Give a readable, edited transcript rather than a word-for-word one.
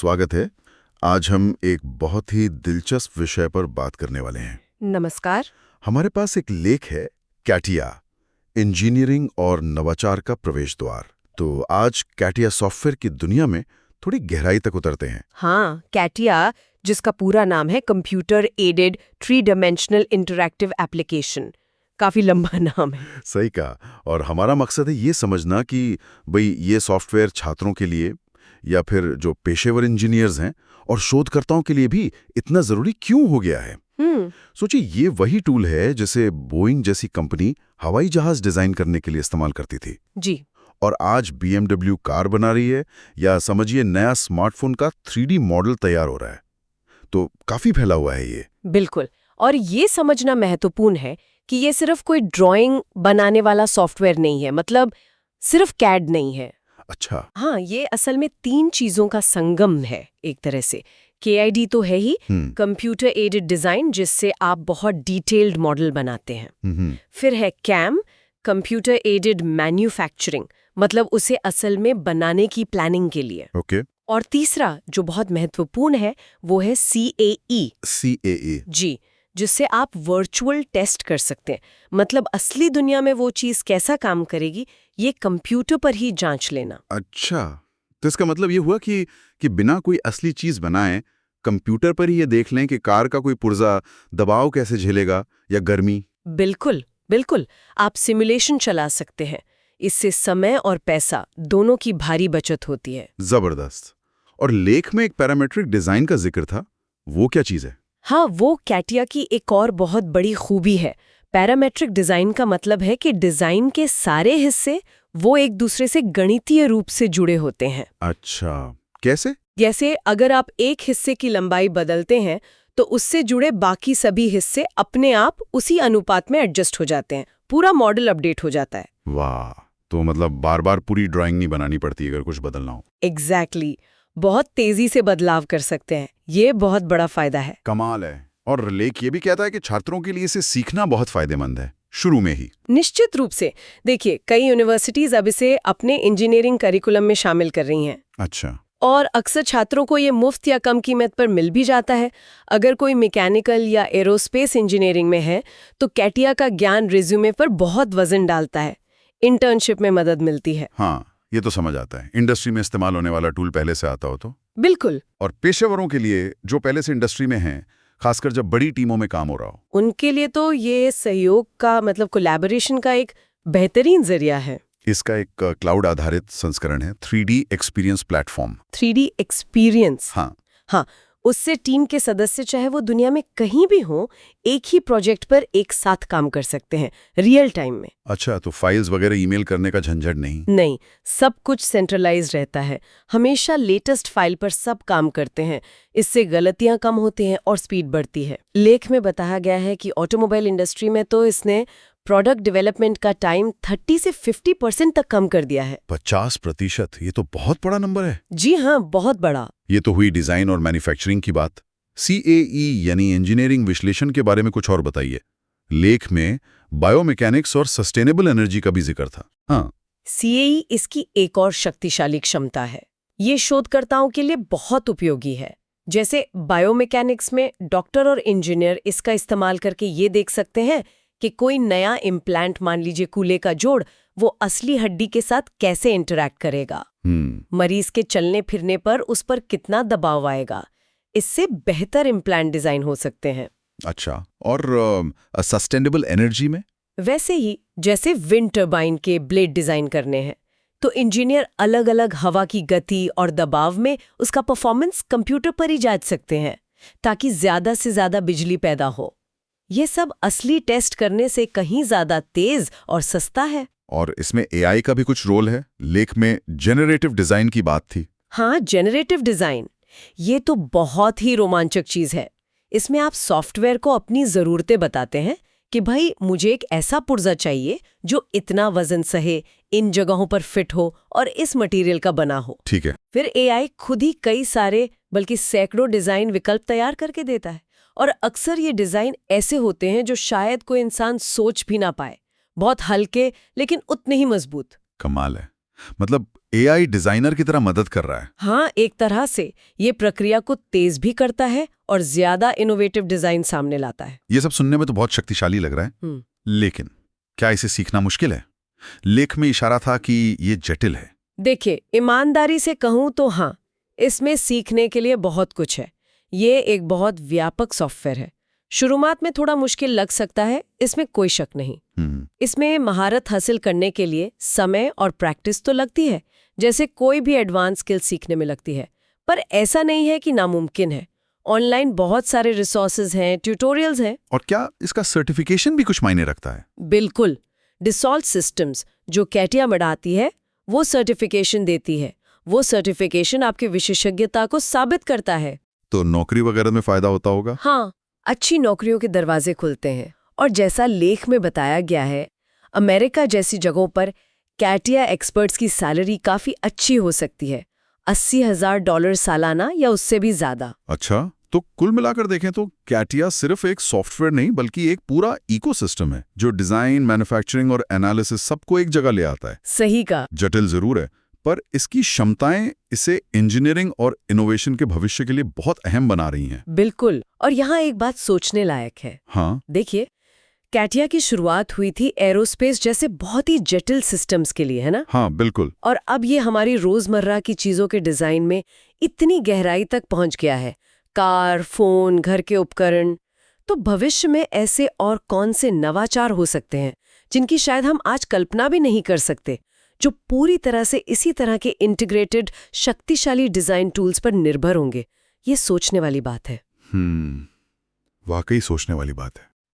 स्वागत है। आज हम एक बहुत ही दिलचस्प विषय पर बात करने वाले हैं। नमस्कार। हमारे पास एक लेख है, कैटिया, इंजीनियरिंग और नवाचार का प्रवेश द्वार। तो आज कैटिया सॉफ्टवेयर की दुनिया में थोड़ी गहराई तक उतरते हैं। हाँ, कैटिया, जिसका पूरा नाम है computer aided three dimensional interactive application, काफी लंबा नाम है। सही कहा। और हमारा मकसद है ये समझना कि भाई ये सॉफ्टवेयर छात्रों के लिए या फिर जो पेशेवर इंजीनियर्स हैं और शोधकर्ताओं के लिए भी इतना जरूरी क्यों हो गया है। सोचिए, ये वही टूल है जिसे बोइंग जैसी कंपनी हवाई जहाज डिजाइन करने के लिए इस्तेमाल करती थी जी। और आज BMW कार बना रही है, या समझिए नया स्मार्टफोन का 3D मॉडल तैयार हो रहा है। तो काफी फैला हुआ है ये। बिल्कुल। और ये समझना महत्वपूर्ण है कि ये सिर्फ कोई ड्राइंग बनाने वाला सॉफ्टवेयर नहीं है, मतलब सिर्फ कैड नहीं है। अच्छा। हाँ, ये असल में 3 चीजों का संगम है एक तरह से। KID तो है ही, कंप्यूटर एडेड डिजाइन, जिससे आप बहुत डिटेल्ड मॉडल बनाते हैं। फिर है CAM, कंप्यूटर एडेड मैन्युफैक्चरिंग, मतलब उसे असल में बनाने की प्लानिंग के लिए। ओके। और तीसरा जो बहुत महत्वपूर्ण है वो है CAE। जी, जिससे आप वर्चुअल टेस्ट कर सकते हैं, मतलब असली दुनिया में वो चीज कैसा काम करेगी ये कंप्यूटर पर ही जांच लेना। अच्छा, तो इसका मतलब ये हुआ कि बिना कोई असली चीज बनाए कंप्यूटर पर ही ये देख लें कि कार का कोई पुर्जा दबाव कैसे झेलेगा या गर्मी। बिल्कुल बिल्कुल, आप सिमुलेशन चला सकते हैं। इससे समय और पैसा दोनों की भारी बचत होती है। जबरदस्त। और लेख में एक पैरामेट्रिक डिजाइन का जिक्र था, वो क्या चीज है? हाँ, वो कैटिया की एक और बहुत बड़ी खूबी है। पैरामेट्रिक डिजाइन का मतलब है कि डिजाइन के सारे हिस्से वो एक दूसरे से गणितीय रूप से जुड़े होते हैं। अच्छा, कैसे? जैसे अगर आप एक हिस्से की लंबाई बदलते हैं तो उससे जुड़े बाकी सभी हिस्से अपने आप उसी अनुपात में एडजस्ट हो जाते हैं, पूरा मॉडल अपडेट हो जाता है। वाह, तो मतलब बार बार पूरी ड्राइंग नहीं बनानी पड़ती अगर कुछ बदलना हो। एग्जैक्टली, बहुत तेजी से बदलाव कर सकते हैं। ये बहुत बड़ा फायदा है। कमाल है। और लेख ये भी कहता है कि छात्रों के लिए इसे सीखना बहुत फायदेमंद है, शुरू में ही। निश्चित रूप से। देखिए, कई यूनिवर्सिटीज अब इसे अपने इंजीनियरिंग करिकुलम में शामिल कर रही हैं। अच्छा। और अक्सर छात्रों को ये मुफ्त या कम कीमत पर मिल भी जाता है। अगर कोई मैकेनिकल या एरोस्पेस इंजीनियरिंग में है तो कैटिया का ज्ञान रिज्यूमे पर बहुत वजन डालता है। इंटर्नशिप में मदद मिलती है। हाँ, ये तो समझ आता है, इंडस्ट्री में इस्तेमाल होने वाला टूल पहले से आता हो तो। बिल्कुल। और पेशेवरों के लिए जो पहले से इंडस्ट्री में हैं, खासकर जब बड़ी टीमों में काम हो रहा हो, उनके लिए तो ये सहयोग का मतलब कोलैबोरेशन का एक बेहतरीन जरिया है। इसका एक क्लाउड आधारित संस्करण है, 3D experience platform. 3D experience. हाँ। हाँ, उससे टीम के सदस्य चाहे वो दुनिया में कहीं भी हो, एक ही प्रोजेक्ट पर एक साथ काम कर सकते हैं, रियल टाइम में। अच्छा, तो फाइल्स वगैरह ईमेल करने का झंझट नहीं? नहीं, सब कुछ सेंट्रलाइज रहता है। हमेशा लेटेस्ट फाइल पर सब काम करते हैं। इससे गलतियां कम होती हैं और स्पीड बढ़ती है। लेख में बताया गया है कि ऑटोमोबाइल इंडस्ट्री में तो इसने प्रोडक्ट डेवलपमेंट का टाइम 30 से 50% तक कम कर दिया है। 50%? ये तो बहुत बड़ा नंबर है। जी हाँ, बहुत बड़ा। ये तो हुई डिजाइन और मैन्युफैक्चरिंग की बात। CAE यानी इंजीनियरिंग विश्लेषण के बारे में कुछ और बताइए। लेख में बायोमैकेनिक्स और सस्टेनेबल एनर्जी का भी जिक्र था। हाँ। CAE इसकी एक और शक्तिशाली क्षमता है। ये शोधकर्ताओं के लिए बहुत उपयोगी है। जैसे बायोमैकेनिक्स में डॉक्टर और इंजीनियर इसका इस्तेमाल करके ये देख सकते हैं कि कोई नया इम्प्लांट, मान लीजिए कूल्हे का जोड़, वो असली हड्डी के साथ कैसे इंटरैक्ट करेगा। मरीज के चलने फिरने पर उस पर कितना दबाव आएगा। इससे बेहतर इम्प्लांट डिजाइन हो सकते हैं। अच्छा, और सस्टेनेबल एनर्जी में? वैसे ही जैसे विंड टर्बाइन के ब्लेड डिजाइन करने हैं, तो इंजीनियर अलग अलग हवा की गति और दबाव में उसका परफॉर्मेंस कंप्यूटर पर ही जांच सकते हैं, ताकि ज्यादा से ज्यादा बिजली पैदा हो। ये सब असली टेस्ट करने से कहीं ज्यादा तेज और सस्ता है। और इसमें AI का भी कुछ रोल है। लेख में जेनरेटिव डिजाइन की बात थी। हाँ, जेनरेटिव डिजाइन, ये तो बहुत ही रोमांचक चीज है। इसमें आप सॉफ्टवेयर को अपनी जरूरतें बताते हैं कि भाई मुझे एक ऐसा पुर्जा चाहिए जो इतना वजन सहे, इन जगहों पर फिट हो और इस मटेरियल का बना हो। ठीक है। फिर AI खुद ही कई सारे बल्कि सैकड़ों डिजाइन विकल्प तैयार करके देता है। और अक्सर ये डिजाइन ऐसे होते हैं जो शायद कोई इंसान सोच भी ना पाए। बहुत हल्के लेकिन उतने ही मजबूत। कमाल है। मतलब AI डिजाइनर की तरह मदद कर रहा है। हाँ, एक तरह से ये प्रक्रिया को तेज भी करता है और ज्यादा इनोवेटिव डिजाइन सामने लाता है। ये सब सुनने में तो बहुत शक्तिशाली लग रहा है, लेकिन क्या इसे सीखना मुश्किल है? लेख में इशारा था कि ये जटिल है। देखिए, ईमानदारी से कहूँ तो हाँ, इसमें सीखने के लिए बहुत कुछ है। ये एक बहुत व्यापक सॉफ्टवेयर है। शुरुआत में थोड़ा मुश्किल लग सकता है, इसमें कोई शक नहीं। इसमें महारत हासिल करने के लिए समय और प्रैक्टिस तो लगती है, जैसे कोई भी एडवांस स्किल सीखने में लगती है। पर ऐसा नहीं है कि नामुमकिन है। ऑनलाइन बहुत सारे रिसोर्सेज हैं, ट्यूटोरियल्स हैं। और क्या इसका सर्टिफिकेशन भी कुछ मायने रखता है? बिल्कुल। डिसॉल्ट सिस्टम्स, जो कैटिया बढ़ाती है, वो सर्टिफिकेशन देती है। वो सर्टिफिकेशन आपकी विशेषज्ञता को साबित करता है। तो नौकरी वगैरह में फायदा होता होगा? हाँ, अच्छी नौकरियों के दरवाजे खुलते हैं। और जैसा लेख में बताया गया है, अमेरिका जैसी जगहों पर कैटिया एक्सपर्ट्स की सैलरी काफी अच्छी हो सकती है, $80,000 सालाना या उससे भी ज्यादा। अच्छा, तो कुल मिलाकर देखें तो कैटिया सिर्फ एक सॉफ्टवेयर नहीं बल्कि एक पूरा इकोसिस्टम है जो डिजाइन, मैन्युफैक्चरिंग और एनालिसिस सबको एक जगह ले आता है। सही का। जटिल जरूर है, पर इसकी क्षमताएं इसे इंजीनियरिंग और इनोवेशन के भविष्य के लिए बहुत अहम बना रही हैं। बिल्कुल। और यहाँ एक बात सोचने लायक है। हाँ, देखिए, कैटिया की शुरुआत हुई थी एरोस्पेस जैसे बहुत ही जटिल सिस्टम्स के लिए, है ना? हाँ, बिल्कुल। और अब ये हमारी रोजमर्रा की चीजों के डिजाइन में इतनी गहराई तक पहुंच गया है। कार, फोन, घर के उपकरण। तो भविष्य में ऐसे और कौन से नवाचार हो सकते हैं जिनकी शायद हम आज कल्पना भी नहीं कर सकते, जो पूरी तरह से इसी तरह के इंटीग्रेटेड शक्तिशाली डिजाइन टूल्स पर निर्भर होंगे? ये सोचने वाली बात है। वाकई सोचने वाली बात है।